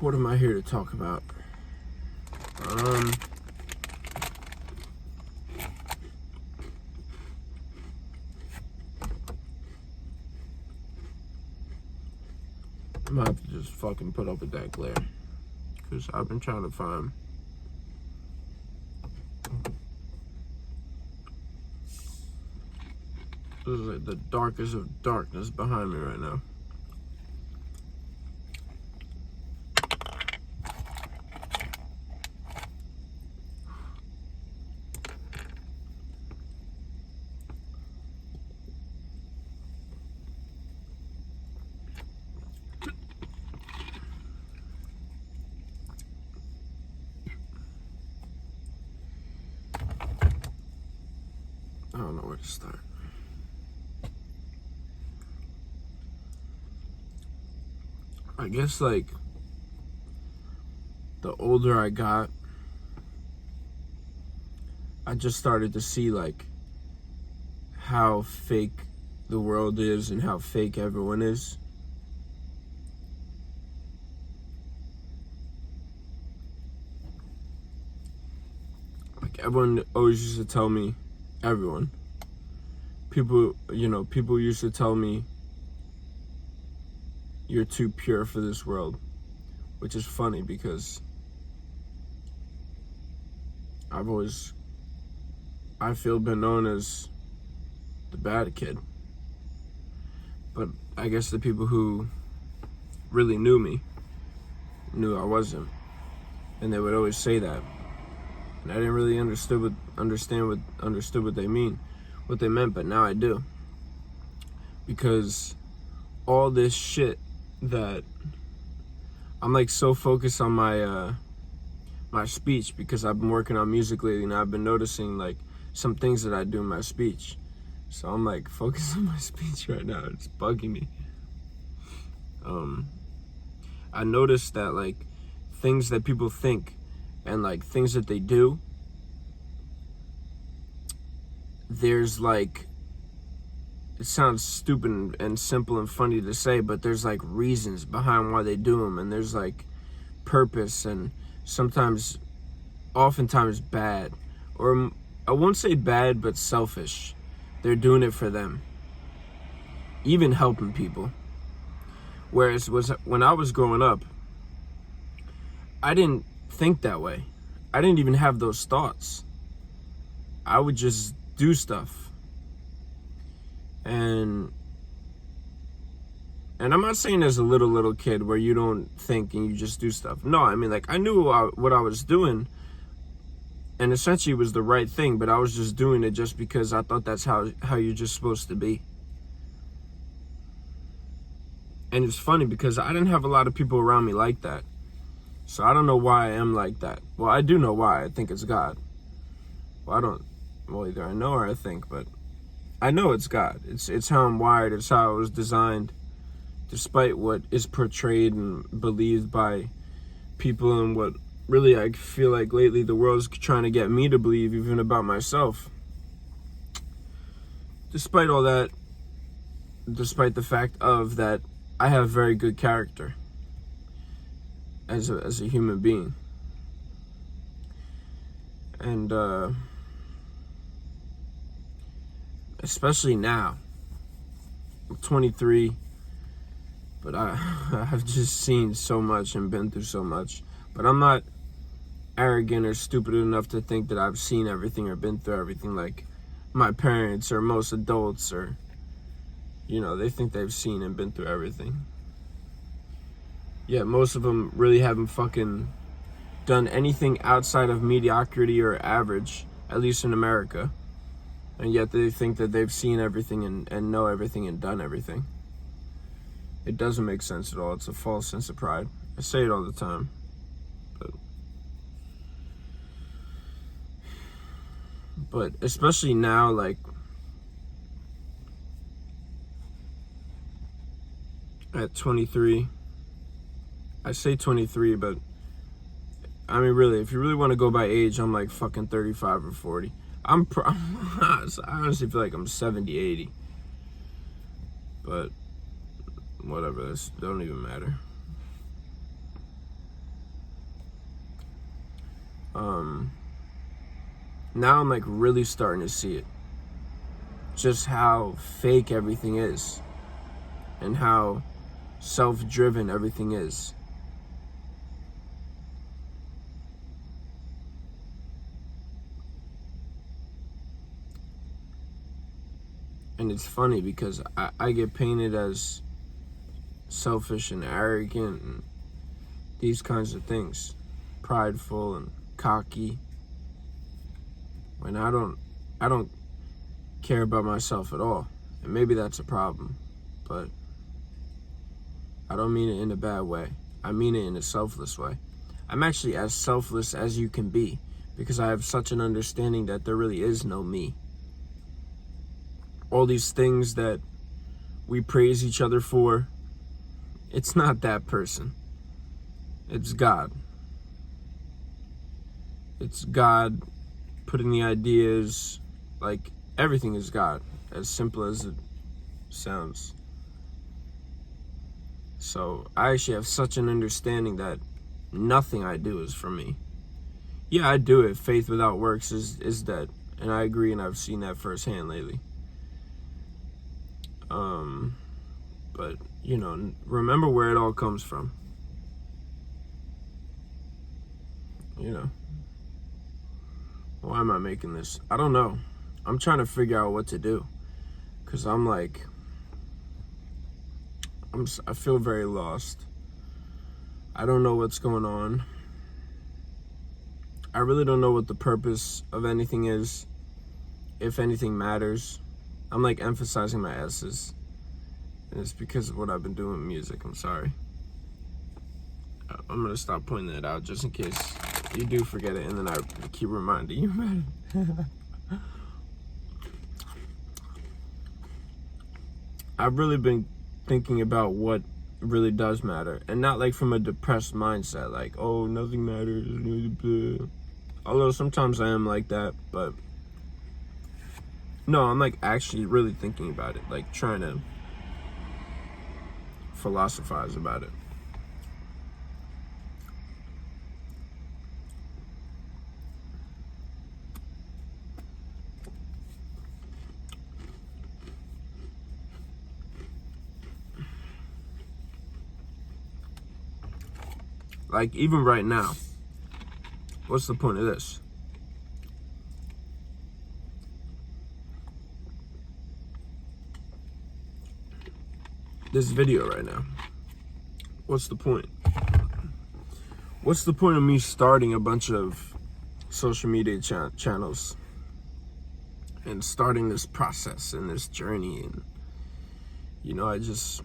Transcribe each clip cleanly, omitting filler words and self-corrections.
what am I here to talk about? I'm gonna have to just fucking put up with that glare, because I've been trying to find this is like the darkest of darkness behind me right now. I don't know where to start. I guess, like, the older I got, I just started to see, like, how fake the world is and how fake everyone is. Like, everyone always used to tell me, people used to tell me, you're too pure for this world, which is funny because I feel been known as the bad kid. But I guess the people who really knew me knew I wasn't. And they would always say that. And I didn't really understood what they meant, but now I do. Because all this shit that I'm like so focused on my my speech, because I've been working on music lately and I've been noticing like some things that I do in my speech. So I'm like focused on my speech right now. It's bugging me. I noticed that like things that people think and like things that they do, there's like, it sounds stupid and simple and funny to say, but there's like reasons behind why they do them, and there's like purpose, and oftentimes bad, or I won't say bad, but selfish. They're doing it for them, even helping people. Whereas when I was growing up, I didn't think that way. I didn't even have those thoughts. I would just do stuff. And I'm not saying as a little kid where you don't think and you just do stuff. No, I mean, like, I knew what I was doing, and essentially it was the right thing, but I was just doing it just because I thought that's how you're just supposed to be. And it's funny because I didn't have a lot of people around me like that. So I don't know why I am like that. Well, I do know why. I think it's God. Well, either I know or I think, but I know it's God. It's how I'm wired. It's how I was designed, despite what is portrayed and believed by people, and what really I feel like lately the world's trying to get me to believe, even about myself. Despite all that, despite the fact of that, I have very good character as a human being. And especially now, I'm 23, but I've just seen so much and been through so much. But I'm not arrogant or stupid enough to think that I've seen everything or been through everything like my parents or most adults, or, you know, they think they've seen and been through everything. Yeah, most of them really haven't fucking done anything outside of mediocrity or average, at least in America. And yet they think that they've seen everything and know everything and done everything. It doesn't make sense at all. It's a false sense of pride. I say it all the time. But especially now, like, at 23, I say 23, but I mean, really, if you really want to go by age, I'm like fucking 35 or 40. I honestly feel like I'm 70, 80. But whatever, this don't even matter. Now I'm like really starting to see it. Just how fake everything is. And how self-driven everything is. And it's funny because I get painted as selfish and arrogant and these kinds of things. Prideful and cocky. When I don't care about myself at all. And maybe that's a problem. But I don't mean it in a bad way. I mean it in a selfless way. I'm actually as selfless as you can be because I have such an understanding that there really is no me. All these things that we praise each other for, it's not that person. It's God. It's God putting the ideas, like everything is God, as simple as it sounds. So I actually have such an understanding that nothing I do is for me. Yeah, I do it. Faith without works is dead. And I agree, and I've seen that firsthand lately. But, you know, remember where it all comes from. You know. Why am I making this? I don't know. I'm trying to figure out what to do. Because I'm like, I feel very lost. I don't know what's going on. I really don't know what the purpose of anything is. If anything matters. I'm like emphasizing my S's. And it's because of what I've been doing with music. I'm sorry. I'm going to stop pointing that out just in case you do forget it. And then I keep reminding you about it. I've really been thinking about what really does matter. And not like from a depressed mindset. Like, oh, nothing matters. Although sometimes I am like that. But no, I'm like actually really thinking about it. Like trying to philosophize about it. Like even right now, what's the point of this? This video right now. What's the point? What's the point of me starting a bunch of social media channels and starting this process and this journey? And you know, I just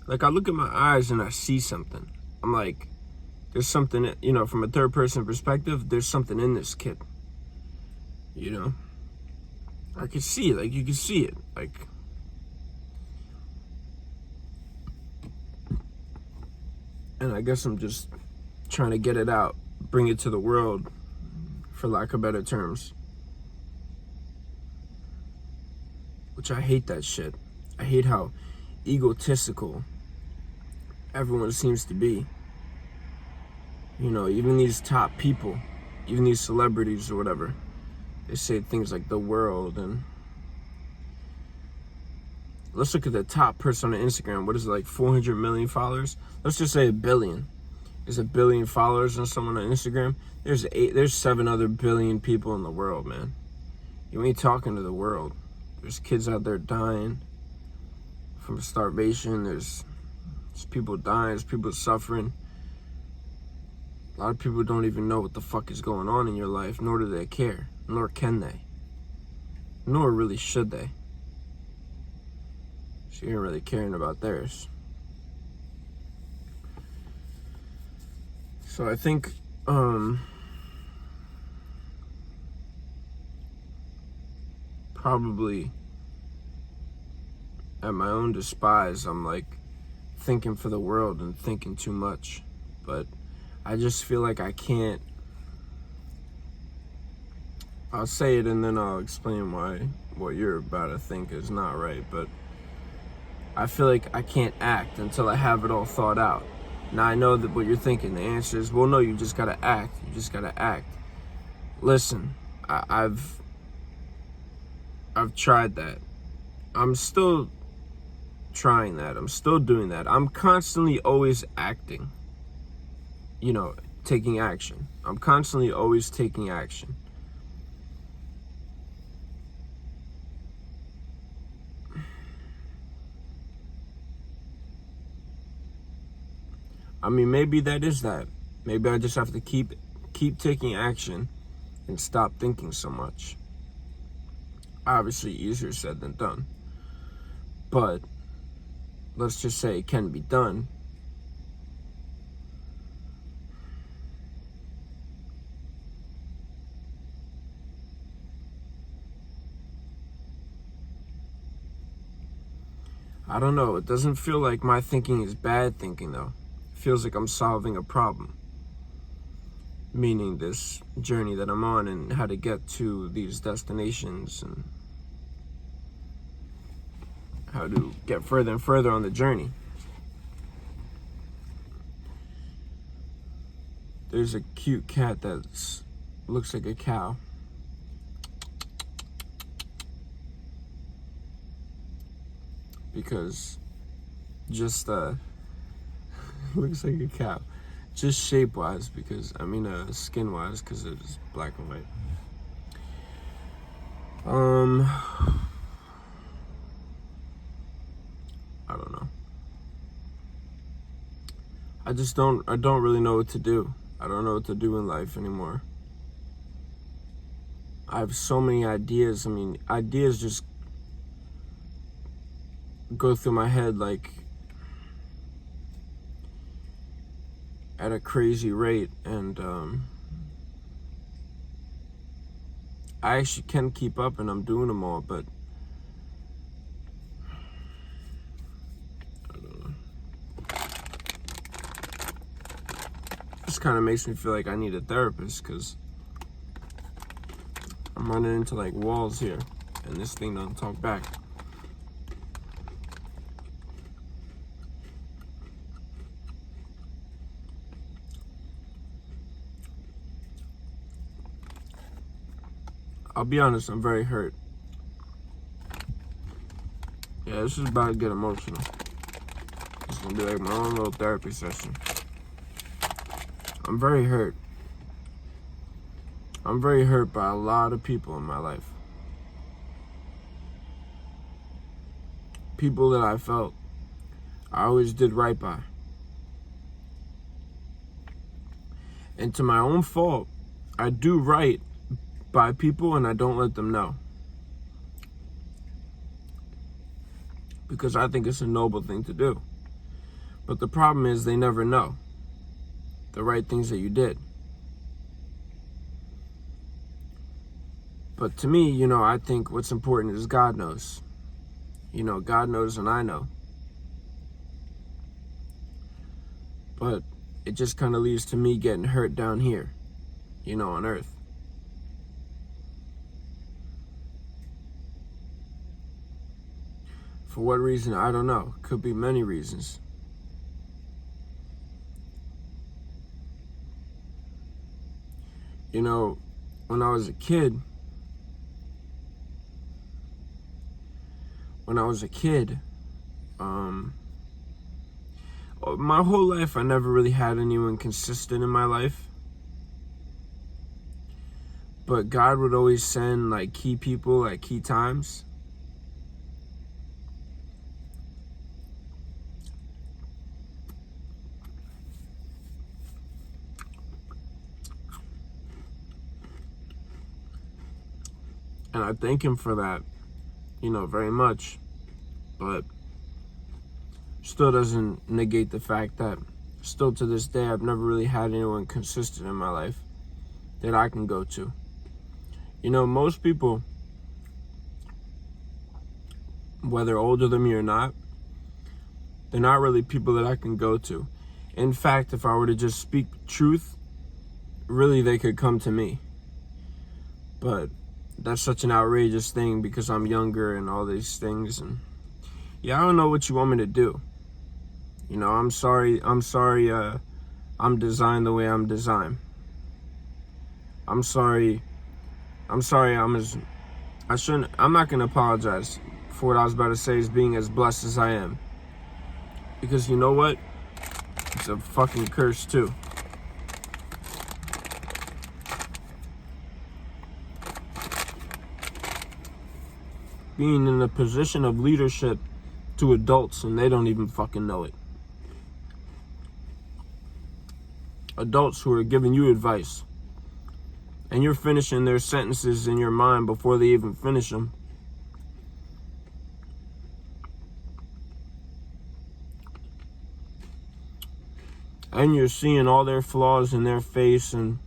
like I look at my eyes and I see something. I'm like, there's something, you know, from a third person perspective, there's something in this kid. You know, I can see it, like you can see it, like. And I guess I'm just trying to get it out, bring it to the world, for lack of better terms. Which I hate that shit. I hate how egotistical everyone seems to be. You know, even these top people, even these celebrities or whatever, they say things like the world. And let's look at the top person on Instagram. What is it, like 400 million followers? Let's just say 1 billion. There's 1 billion followers on someone on Instagram. There's 7 other billion people in the world, man. You ain't talking to the world. There's kids out there dying from starvation. There's people dying. There's people suffering. A lot of people don't even know what the fuck is going on in your life, nor do they care. Nor can they. Nor really should they. So you ain't really caring about theirs. So I think probably at my own despise, I'm like thinking for the world and thinking too much. But I just feel like I can't. I'll say it and then I'll explain why what you're about to think is not right. But I feel like I can't act until I have it all thought out. Now I know that what you're thinking. The answer is, well, no, you just gotta act. You just gotta act. Listen, I've tried that. I'm still trying that. I'm still doing that. I'm constantly always acting. Taking action. I'm constantly always taking action. I mean, maybe that is that. Maybe I just have to keep taking action and stop thinking so much. Obviously, easier said than done. But let's just say it can be done. I don't know. It doesn't feel like my thinking is bad thinking, though. It feels like I'm solving a problem. Meaning this journey that I'm on and how to get to these destinations and how to get further and further on the journey. There's a cute cat that looks like a cow. Because just looks like a cow. Just shape-wise, because skin-wise, because it's black and white. I don't know. I don't really know what to do. I don't know what to do in life anymore. I have so many ideas. Ideas just go through my head like at a crazy rate, and I actually can keep up and I'm doing them all, but I don't know. This kind of makes me feel like I need a therapist, because I'm running into like walls here and this thing doesn't talk back. I'll be honest, I'm very hurt. Yeah, this is about to get emotional. It's gonna be like my own little therapy session. I'm very hurt. I'm very hurt by a lot of people in my life. People that I felt I always did right by. And to my own fault, I do right by people and I don't let them know. Because I think it's a noble thing to do. But the problem is they never know the right things that you did. But to me, I think what's important is God knows. God knows and I know. But it just kind of leads to me getting hurt down here, on earth. For what reason, I don't know. Could be many reasons. When I was a kid, my whole life I never really had anyone consistent in my life. But God would always send like key people at key times. And I thank him for that, very much. But still doesn't negate the fact that still to this day, I've never really had anyone consistent in my life that I can go to. Most people, whether older than me or not, they're not really people that I can go to. In fact, if I were to just speak truth, really they could come to me. But that's such an outrageous thing because I'm younger and all these things. And yeah, I don't know what you want me to do. You know, I'm sorry, I'm designed the way I'm designed. I'm sorry, I'm not gonna apologize for what I was about to say is being as blessed as I am. Because you know what? It's a fucking curse too. Being in a position of leadership to adults and they don't even fucking know it. Adults who are giving you advice and you're finishing their sentences in your mind before they even finish them. And you're seeing all their flaws in their face and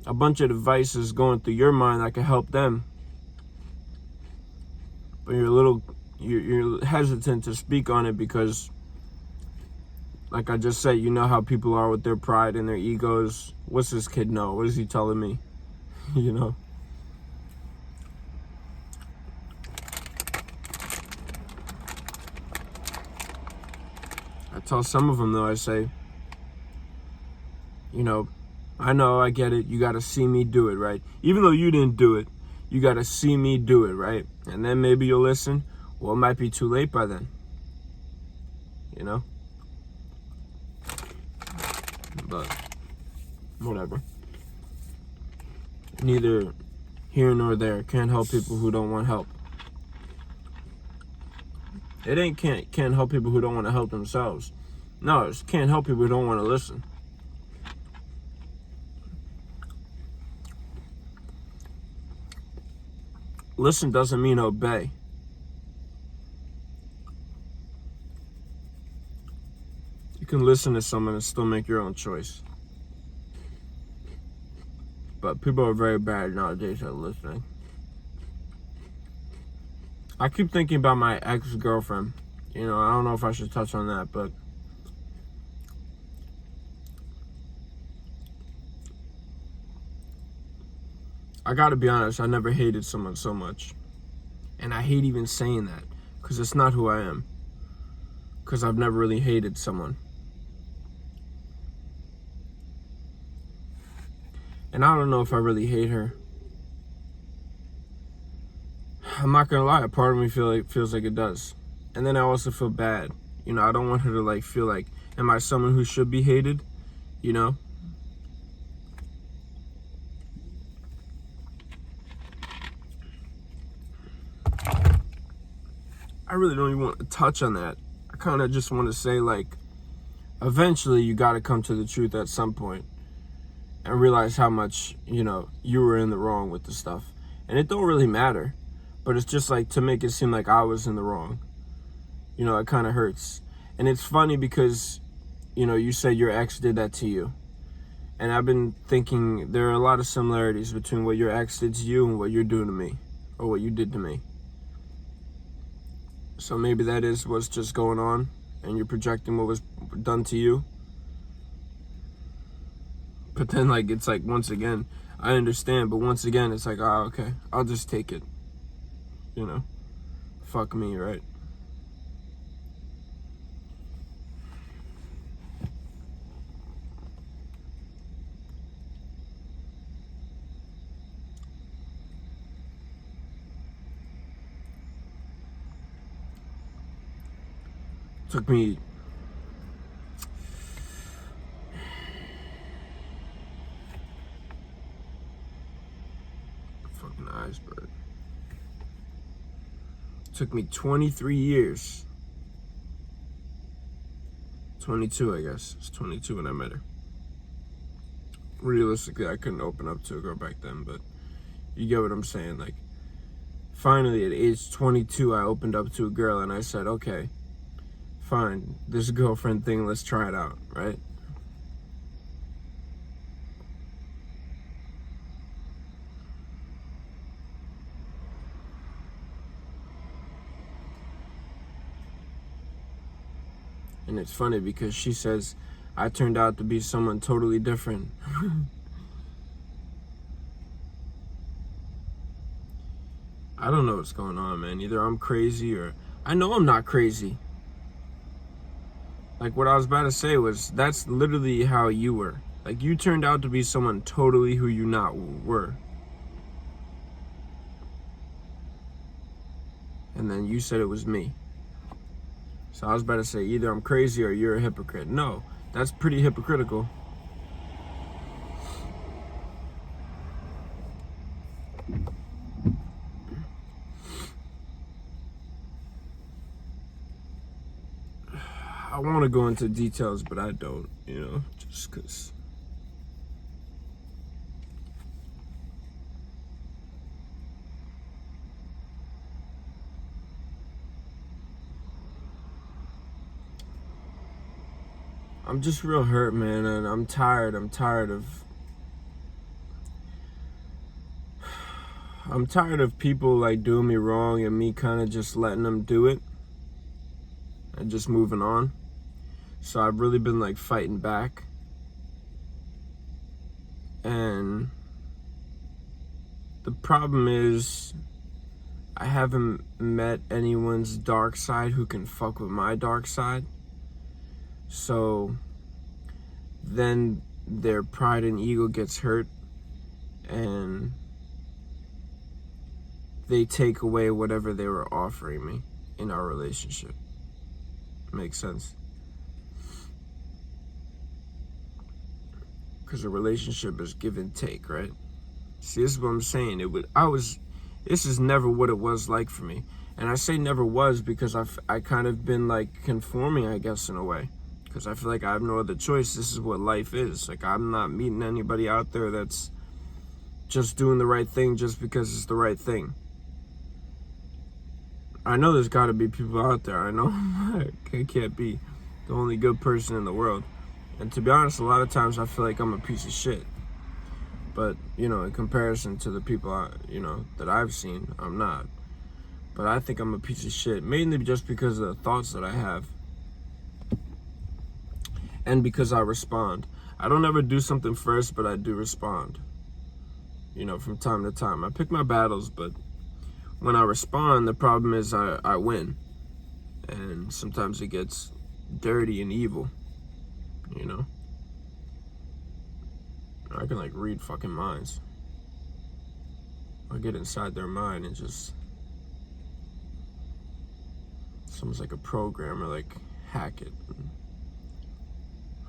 a bunch of devices going through your mind that can help them. But you're hesitant to speak on it because, like I just said, you know how people are with their pride and their egos. What's this kid know? What is he telling me? You know? I tell some of them, though, I say, you know, I get it. You got to see me do it, right? Even though you didn't do it, you got to see me do it, right? And then maybe you'll listen. Well, it might be too late by then. You know? But whatever. Neither here nor there. Can't help people who don't want help. It ain't can't help people who don't want to help themselves. No, it can't help people who don't want to listen. Listen doesn't mean obey. You can listen to someone and still make your own choice. But people are very bad nowadays at listening. I keep thinking about my ex-girlfriend. You know, I don't know if I should touch on that, but I gotta be honest, I never hated someone so much. And I hate even saying that, because it's not who I am. Because I've never really hated someone. And I don't know if I really hate her. I'm not gonna lie, a part of me feels like it does. And then I also feel bad. You know, I don't want her to like feel like, am I someone who should be hated? You know? I really don't even want to touch on that. I kind of just want to say, like, eventually you got to come to the truth at some point and realize how much, you know, you were in the wrong with the stuff. And it don't really matter, but it's just like to make it seem like I was in the wrong. You know, it kind of hurts. And it's funny because, you know, you said your ex did that to you. And I've been thinking there are a lot of similarities between what your ex did to you and what you're doing to me, or what you did to me. So maybe that is what's just going on, and you're projecting what was done to you. But then, like, it's like, once again, I understand, but once again, it's like, oh, okay, I'll just take it. You know? Fuck me, right? Took me fucking iceberg. Took me 23 years. 22, I guess. It's 22 when I met her. Realistically, I couldn't open up to a girl back then, but you get what I'm saying. Like, finally, at age 22, I opened up to a girl and I said, okay, fine, this girlfriend thing, let's try it out, right? And it's funny because she says I turned out to be someone totally different. I don't know what's going on, man. Either I'm crazy or I know I'm not crazy. Like, what I was about to say was, that's literally how you were. Like, you turned out to be someone totally who you not were. And then you said it was me. So I was about to say, either I'm crazy or you're a hypocrite. No, that's pretty hypocritical. I want to go into details, but I don't, just because. I'm just real hurt, man, and I'm tired of people like doing me wrong and me kind of just letting them do it and just moving on. So I've really been like fighting back, and the problem is I haven't met anyone's dark side who can fuck with my dark side. So then their pride and ego gets hurt, and they take away whatever they were offering me in our relationship. Makes sense? Because a relationship is give and take, right? See, this is what I'm saying. This is never what it was like for me. And I say never was because I kind of been like conforming, I guess, in a way. Because I feel like I have no other choice. This is what life is. Like, I'm not meeting anybody out there that's just doing the right thing just because it's the right thing. I know there's got to be people out there. I know I can't be the only good person in the world. And to be honest, a lot of times I feel like I'm a piece of shit. But, in comparison to the people, that I've seen, I'm not. But I think I'm a piece of shit, mainly just because of the thoughts that I have. And because I respond. I don't ever do something first, but I do respond. From time to time. I pick my battles, but when I respond, the problem is I win. And sometimes it gets dirty and evil. I can like read fucking minds. I get inside their mind and just, it's almost like a programmer, like hack it and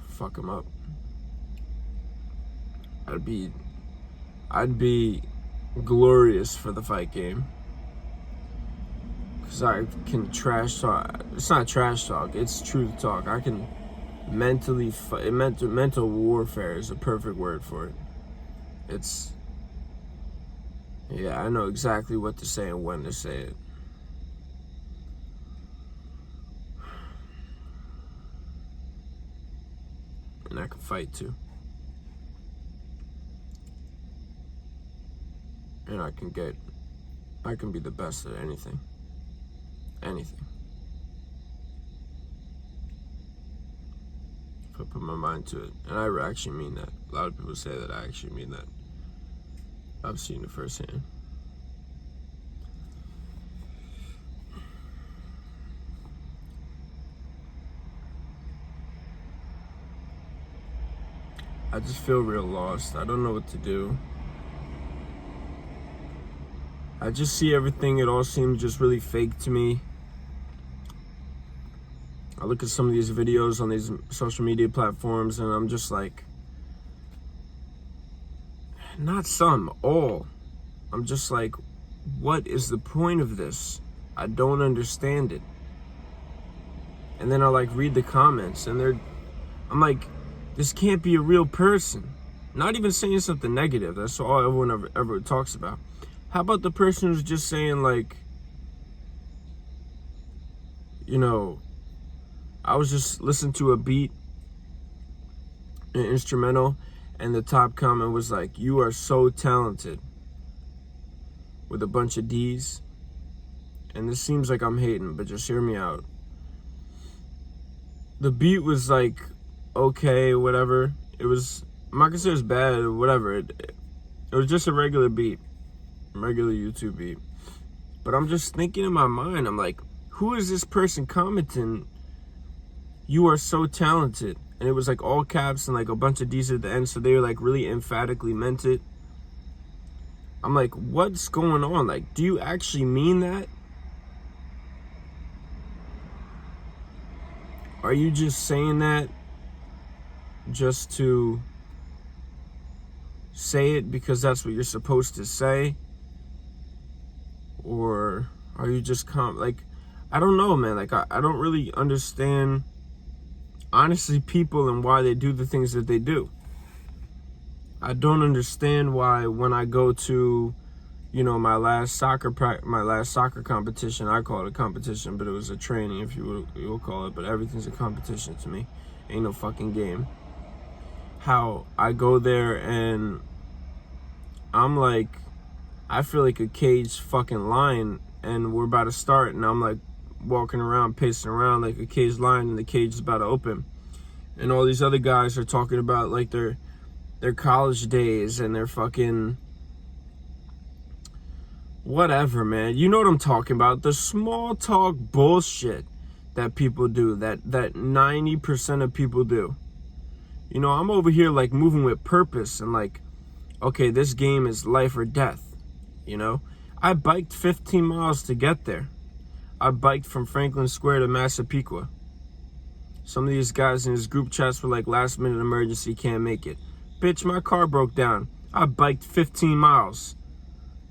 fuck them up. I'd be glorious for the fight game. Cause I can trash talk. It's not trash talk, it's truth talk. I can mentally mental warfare is a perfect word for it. I know exactly what to say and when to say it. And I can fight too. And I can be the best at anything. Anything. If I put my mind to it. And I actually mean that. A lot of people say that I actually mean that. I've seen it firsthand. I just feel real lost. I don't know what to do. I just see everything. It all seems just really fake to me. I look at some of these videos on these social media platforms and I'm just like, not some, all. I'm just like, what is the point of this? I don't understand it. And then I like read the comments and I'm like, this can't be a real person. Not even saying something negative. That's all everyone ever talks about. How about the person who's just saying like, I was just listening to a beat, an instrumental, and the top comment was like, you are so talented, with a bunch of D's. And this seems like I'm hating, but just hear me out. The beat was like, okay, whatever. I'm not gonna say it was bad or whatever. It was just a regular beat, regular YouTube beat. But I'm just thinking in my mind, I'm like, who is this person commenting? you are so talented. And it was like all caps and like a bunch of D's at the end, so they were like really emphatically meant it. I'm like, what's going on? Like, do you actually mean that? Are you just saying that just to say it because that's what you're supposed to say? Or are you just like, I don't know, man. Like, I don't really understand, honestly, people and why they do the things that they do. I don't understand why when I go to, you know, my last soccer competition, I call it a competition, but it was a training, if you will call it, but everything's a competition to me. Ain't no fucking game. How I go there and I'm like, I feel like a caged fucking lion, and we're about to start, and I'm like walking around, pacing around like a caged lion, and the cage is about to open. And all these other guys are talking about like their college days and their fucking whatever, man. You know what I'm talking about. The small talk bullshit that people do, that 90% of people do. You know, I'm over here like moving with purpose and like, okay, this game is life or death, you know? I biked 15 miles to get there. I biked from Franklin Square to Massapequa. Some of these guys in his group chats were like, last minute emergency, can't make it. Bitch, my car broke down. I biked 15 miles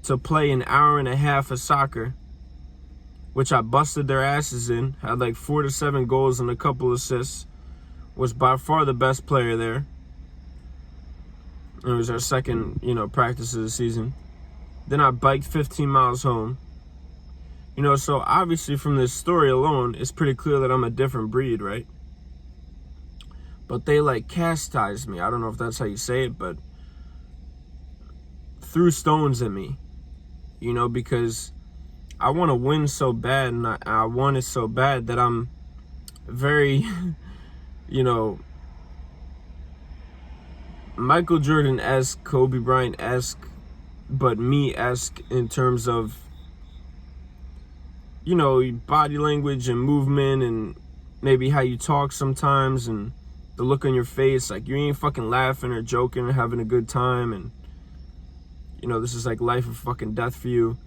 to play an hour and a half of soccer, which I busted their asses in. Had like 4 to 7 goals and a couple assists. Was by far the best player there. It was our second, you know, practice of the season. Then I biked 15 miles home. You know, so obviously from this story alone, it's pretty clear that I'm a different breed, right? But they like chastised me. I don't know if that's how you say it, but threw stones at me, you know, because I want to win so bad, and I want it so bad that I'm very, you know, Michael Jordan-esque, Kobe Bryant-esque, but me-esque in terms of, you know, body language and movement and maybe how you talk sometimes and the look on your face, like you ain't fucking laughing or joking or having a good time, and you know, this is like life or fucking death for you.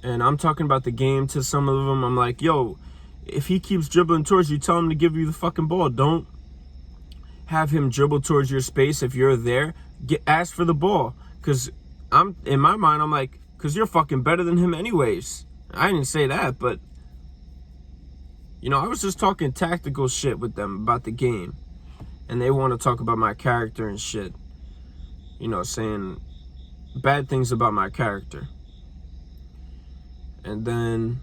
And I'm talking about the game to some of them. I'm like, yo, if he keeps dribbling towards you, tell him to give you the fucking ball. Don't have him dribble towards your space. If you're there, ask for the ball. Because I'm, in my mind, I'm like, because you're fucking better than him anyways. I didn't say that, but you know, I was just talking tactical shit with them about the game. And they want to talk about my character and shit. You know, saying bad things about my character. And then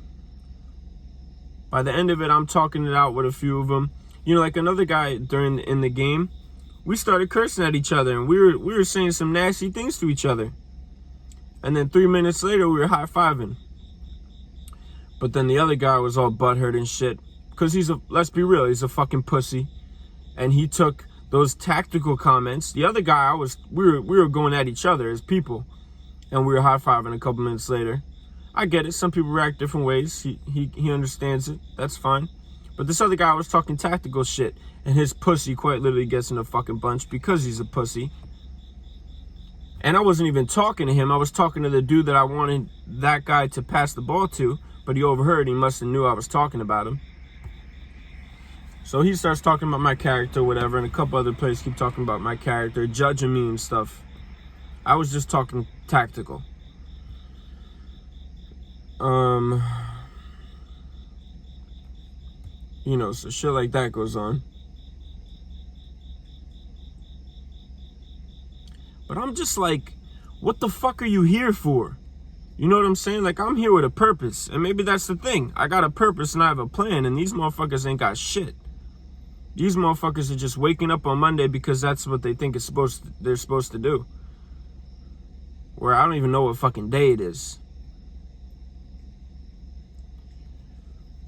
by the end of it, I'm talking it out with a few of them. You know, like another guy in the game, we started cursing at each other, and we were saying some nasty things to each other. And then 3 minutes later, we were high-fiving. But then the other guy was all butthurt and shit. Because let's be real, he's a fucking pussy. And he took those tactical comments. The other guy, we were going at each other as people. And we were high-fiving a couple minutes later. I get it. Some people react different ways. He understands it. That's fine. But this other guy was talking tactical shit. And his pussy quite literally gets in a fucking bunch because he's a pussy. And I wasn't even talking to him. I was talking to the dude that I wanted that guy to pass the ball to. But he overheard. He must have knew I was talking about him. So he starts talking about my character, whatever. And a couple other players keep talking about my character, judging me and stuff. I was just talking tactical. You know, so shit like that goes on. But I'm just like, what the fuck are you here for? You know what I'm saying? Like, I'm here with a purpose. And maybe that's the thing. I got a purpose and I have a plan. And these motherfuckers ain't got shit. These motherfuckers are just waking up on Monday because that's what they think they're supposed to do. Where I don't even know what fucking day it is.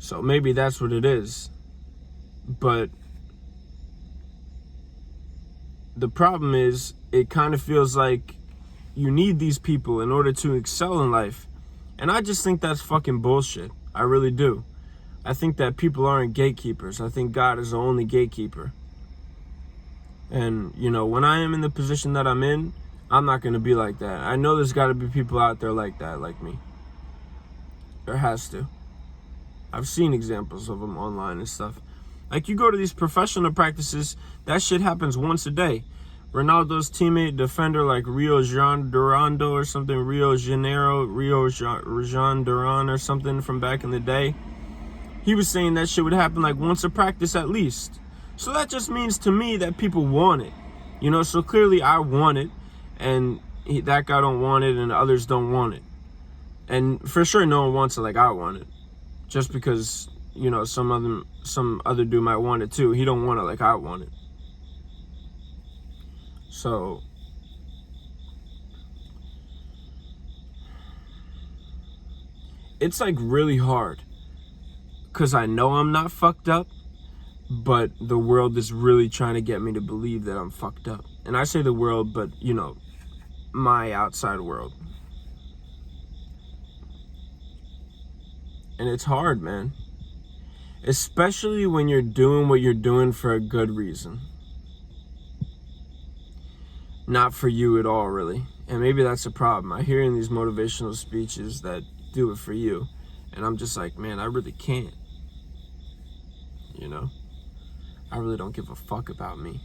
So maybe that's what it is. But the problem is, it kind of feels like you need these people in order to excel in life. And I just think that's fucking bullshit. I really do. I think that people aren't gatekeepers. I think God is the only gatekeeper. And, when I am in the position that I'm in, I'm not going to be like that. I know there's got to be people out there like that, like me. There has to. I've seen examples of them online and stuff. Like, you go to these professional practices, that shit happens once a day. Ronaldo's teammate, defender like Rio Jean Durando or something, Rio Jean Duran or something from back in the day, he was saying that shit would happen like once a practice at least. So that just means to me that people want it. So clearly I want it, and that guy don't want it, and others don't want it. And for sure no one wants it like I want it. Just because, some other dude might want it too. He don't want it like I want it. So it's like really hard, because I know I'm not fucked up, but the world is really trying to get me to believe that I'm fucked up. And I say the world, but my outside world. And it's hard, man. Especially when you're doing what you're doing for a good reason. Not for you at all, really. And maybe that's a problem. I hear in these motivational speeches that do it for you. And I'm just like, man, I really can't. I really don't give a fuck about me.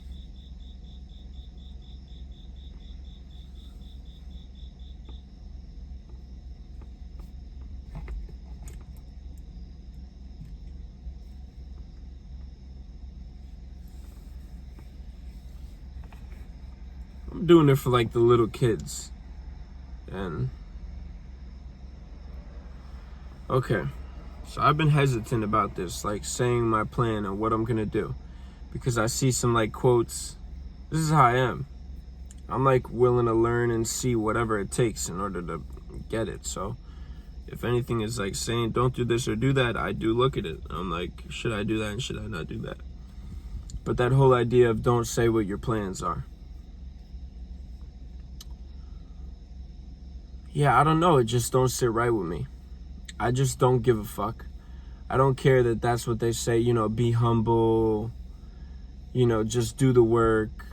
I'm doing it for like the little kids. And okay, so I've been hesitant about this, like saying my plan and what I'm gonna do, because I see some like quotes. This is how I am. I'm like willing to learn and see whatever it takes in order to get it. So if anything is like saying don't do this or do that, I do look at it. I'm like, should I do that and should I not do that? But that whole idea of don't say what your plans are. Yeah, I don't know. It just don't sit right with me. I just don't give a fuck. I don't care that that's what they say, be humble, just do the work.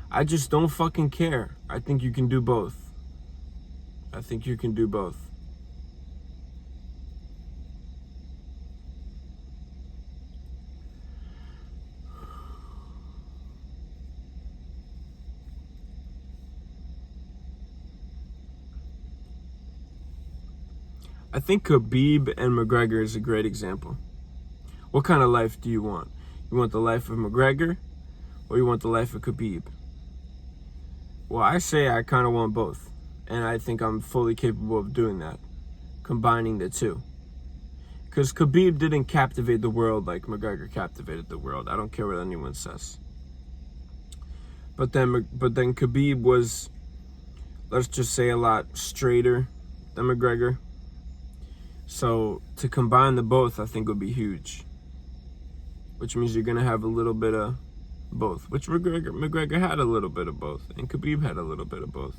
I just don't fucking care. I think you can do both. I think you can do both. I think Khabib and McGregor is a great example. What kind of life do you want? You want the life of McGregor, or you want the life of Khabib? Well, I say I kind of want both, and I think I'm fully capable of doing that, combining the two. Because Khabib didn't captivate the world like McGregor captivated the world. I don't care what anyone says. But then Khabib was, let's just say, a lot straighter than McGregor. So to combine the both, I think would be huge. Which means you're going to have a little bit of both. Which McGregor had a little bit of both. And Khabib had a little bit of both.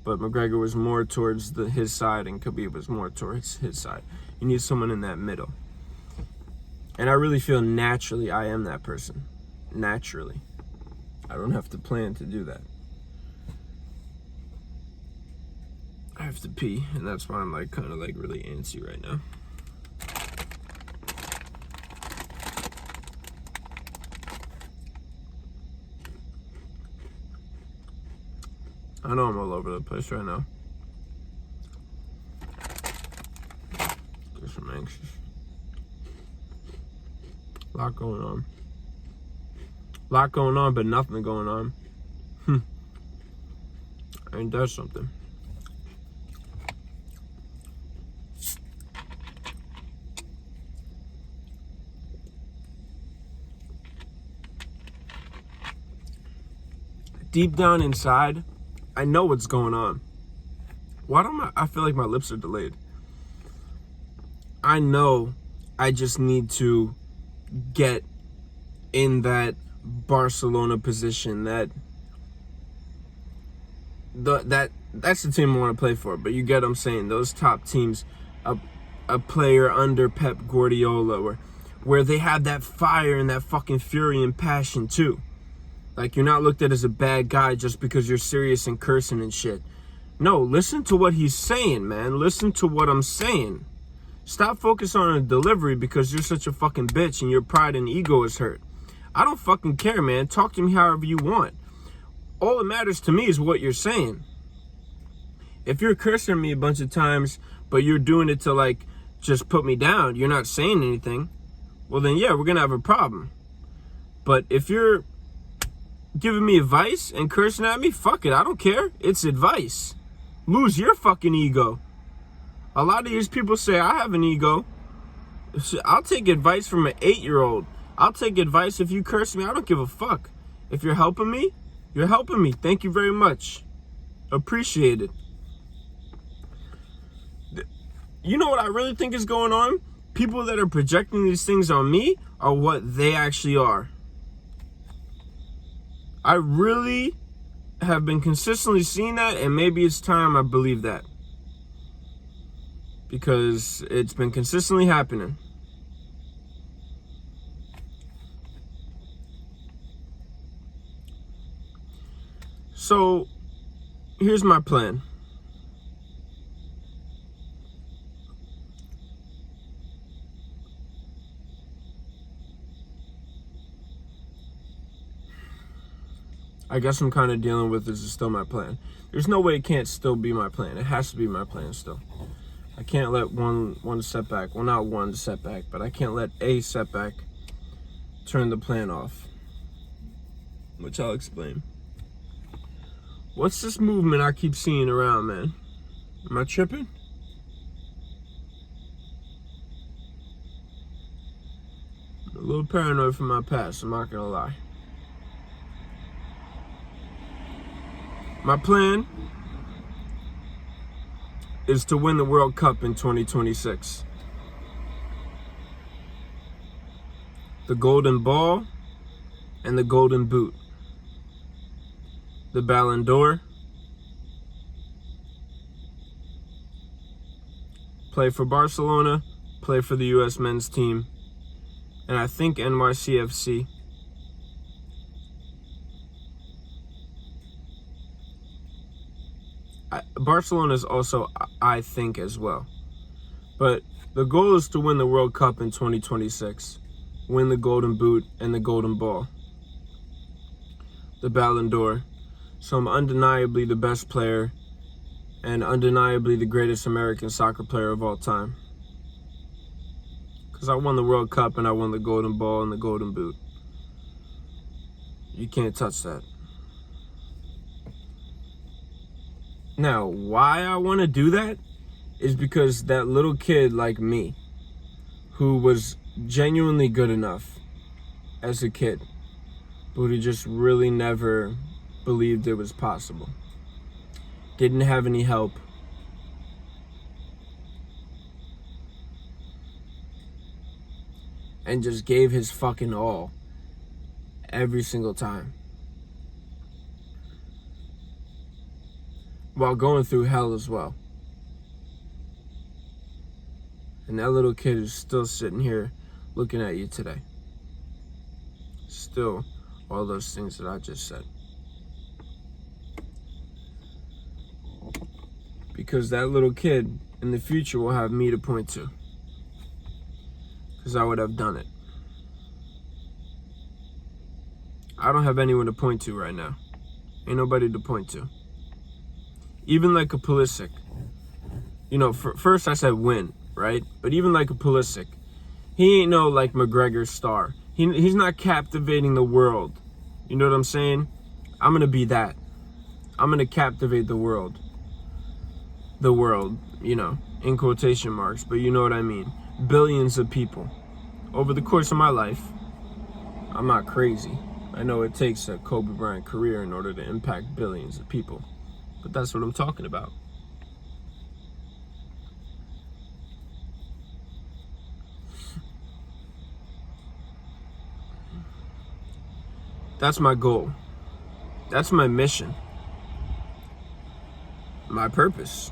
But McGregor was more towards his side, and Khabib was more towards his side. You need someone in that middle. And I really feel naturally I am that person. Naturally. I don't have to plan to do that. I have to pee, and that's why I'm like kind of like really antsy right now. I know I'm all over the place right now. Guess I'm anxious. A lot going on. A lot going on, but nothing going on. Ain't that something? Deep down inside, I know what's going on. Why don't I feel like my lips are delayed? I know I just need to get in that Barcelona position, that's the team I want to play for. But you get what I'm saying, those top teams, a player under Pep Guardiola, where they have that fire and that fucking fury and passion too. Like, you're not looked at as a bad guy just because you're serious and cursing and shit. No, listen to what he's saying, man. Listen to what I'm saying. Stop focusing on the delivery because you're such a fucking bitch and your pride and ego is hurt. I don't fucking care, man. Talk to me however you want. All that matters to me is what you're saying. If you're cursing me a bunch of times, but you're doing it to, like, just put me down, you're not saying anything, well then, yeah, we're gonna have a problem. But if you're giving me advice and cursing at me, fuck it, I don't care. It's advice. Lose your fucking ego. A lot of these people say I have an ego. I'll take advice from an 8-year-old. I'll take advice if you curse me. I don't give a fuck. If you're helping me, you're helping me. Thank you very much. Appreciate it. You know what I really think is going on? People that are projecting these things on me are what they actually are. I really have been consistently seeing that, and maybe it's time I believe that. Because it's been consistently happening. So, here's my plan. I guess I'm kind of dealing with this is still my plan. There's no way it can't still be my plan. It has to be my plan still. I can't let one setback, well, not one setback, but I can't let a setback turn the plan off, which I'll explain. What's this movement I keep seeing around, man? Am I tripping? I'm a little paranoid from my past, I'm not gonna lie. My plan is to win the World Cup in 2026. The Golden Ball and the Golden Boot. The Ballon d'Or. Play for Barcelona, play for the US men's team, and I think NYCFC. Barcelona is also, I think, as well. But the goal is to win the World Cup in 2026. Win the Golden Boot and the Golden Ball. The Ballon d'Or. So I'm undeniably the best player and undeniably the greatest American soccer player of all time. Because I won the World Cup and I won the Golden Ball and the Golden Boot. You can't touch that. Now, why I want to do that is because that little kid like me, who was genuinely good enough as a kid, but who just really never believed it was possible, didn't have any help, and just gave his fucking all every single time, while going through hell as well. And that little kid is still sitting here looking at you today. Still, all those things that I just said. Because that little kid in the future will have me to point to. Because I would have done it. I don't have anyone to point to right now. Ain't nobody to point to. Even like a Pulisic. You know, first I said win, right? But even like a Pulisic, he ain't no like McGregor star. He's not captivating the world. You know what I'm saying? I'm going to be that. I'm going to captivate the world. The world, you know, in quotation marks, but you know what I mean. Billions of people. Over the course of my life, I'm not crazy. I know it takes a Kobe Bryant career in order to impact billions of people. But that's what I'm talking about. That's my goal. That's my mission. My purpose.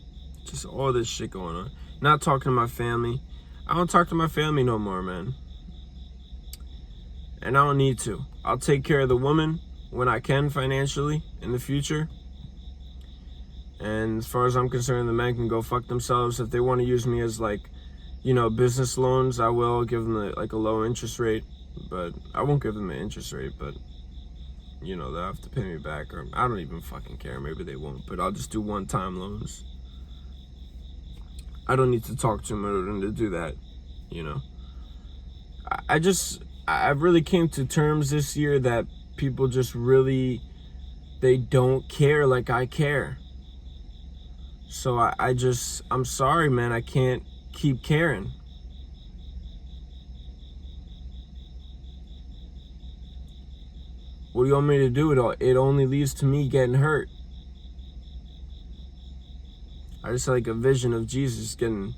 Just all this shit going on. Not talking to my family. I don't talk to my family no more, man. And I don't need to. I'll take care of the woman when I can financially in the future. And as far as I'm concerned, the men can go fuck themselves. If they want to use me as, like, you know, business loans, I will give them a low interest rate. But I won't give them an interest rate, but, you know, they'll have to pay me back. Or I don't even fucking care. Maybe they won't. But I'll just do one-time loans. I don't need to talk to them in order to do that, you know. I really came to terms this year that people just really, they don't care like I care. So I'm sorry, man, I can't keep caring. What do you want me to do? It only leads to me getting hurt. I just like a vision of Jesus getting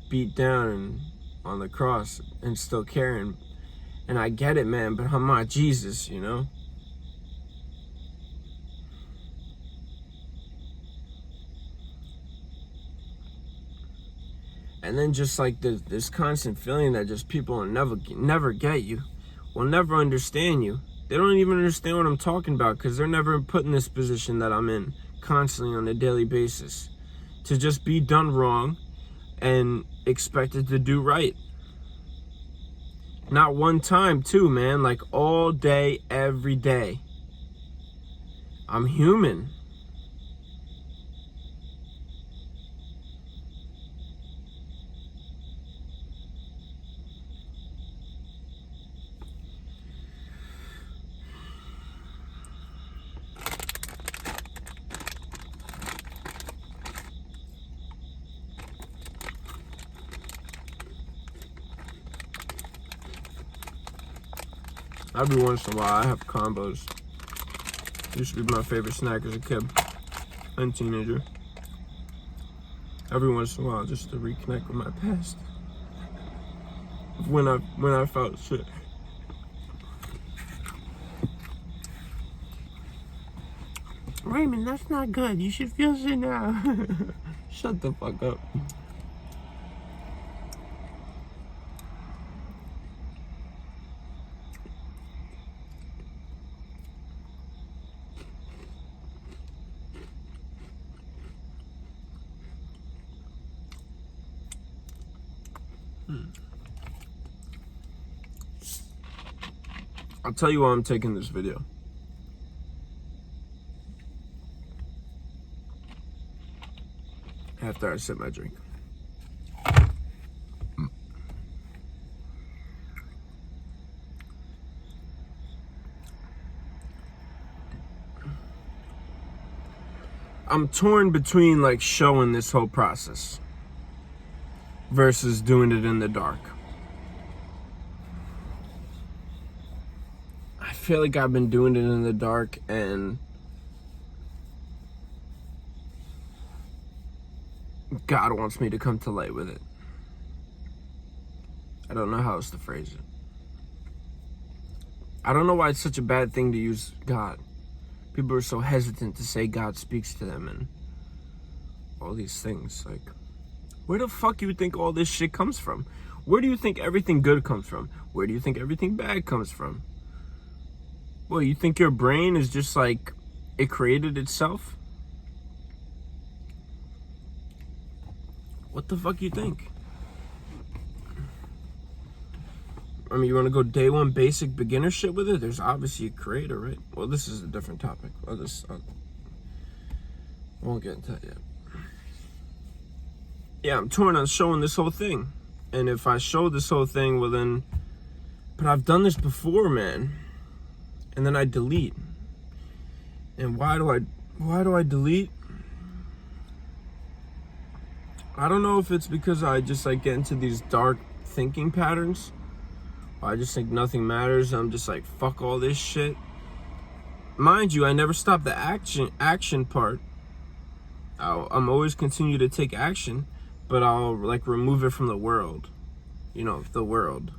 beat down on the cross and still caring. And I get it, man, but I'm not Jesus, you know? And then just like this constant feeling that just people will never get you, will never understand you. They don't even understand what I'm talking about because they're never put in this position that I'm in constantly on a daily basis. To just be done wrong and expected to do right. Not one time too, man, like all day, every day. I'm human. Every once in a while, I have combos. Used to be my favorite snack as a kid and teenager. Every once in a while, just to reconnect with my past. When I felt shit. Raymond, that's not good. You should feel shit now. Shut the fuck up. I'll tell you why I'm taking this video. After I sip my drink. I'm torn between like showing this whole process versus doing it in the dark. I feel like I've been doing it in the dark and God wants me to come to light with it. I don't know how else to phrase it. I don't know why it's such a bad thing to use God. People are so hesitant to say God speaks to them and all these things. Like, where the fuck you think all this shit comes from? Where do you think everything good comes from? Where do you think everything bad comes from? Well, you think your brain is just like, it created itself? What the fuck you think? I mean, you want to go day one basic beginner shit with it? There's obviously a creator, right? Well, this is a different topic. I won't get into that yet. Yeah, I'm torn on showing this whole thing. And if I show this whole thing, well then... But I've done this before, man. And then I delete. And why do I delete? I don't know if it's because I just like get into these dark thinking patterns. I just think nothing matters. I'm just like, fuck all this shit. Mind you, I never stop the action part. I'm always continue to take action, but I'll like remove it from the world. You know, the world.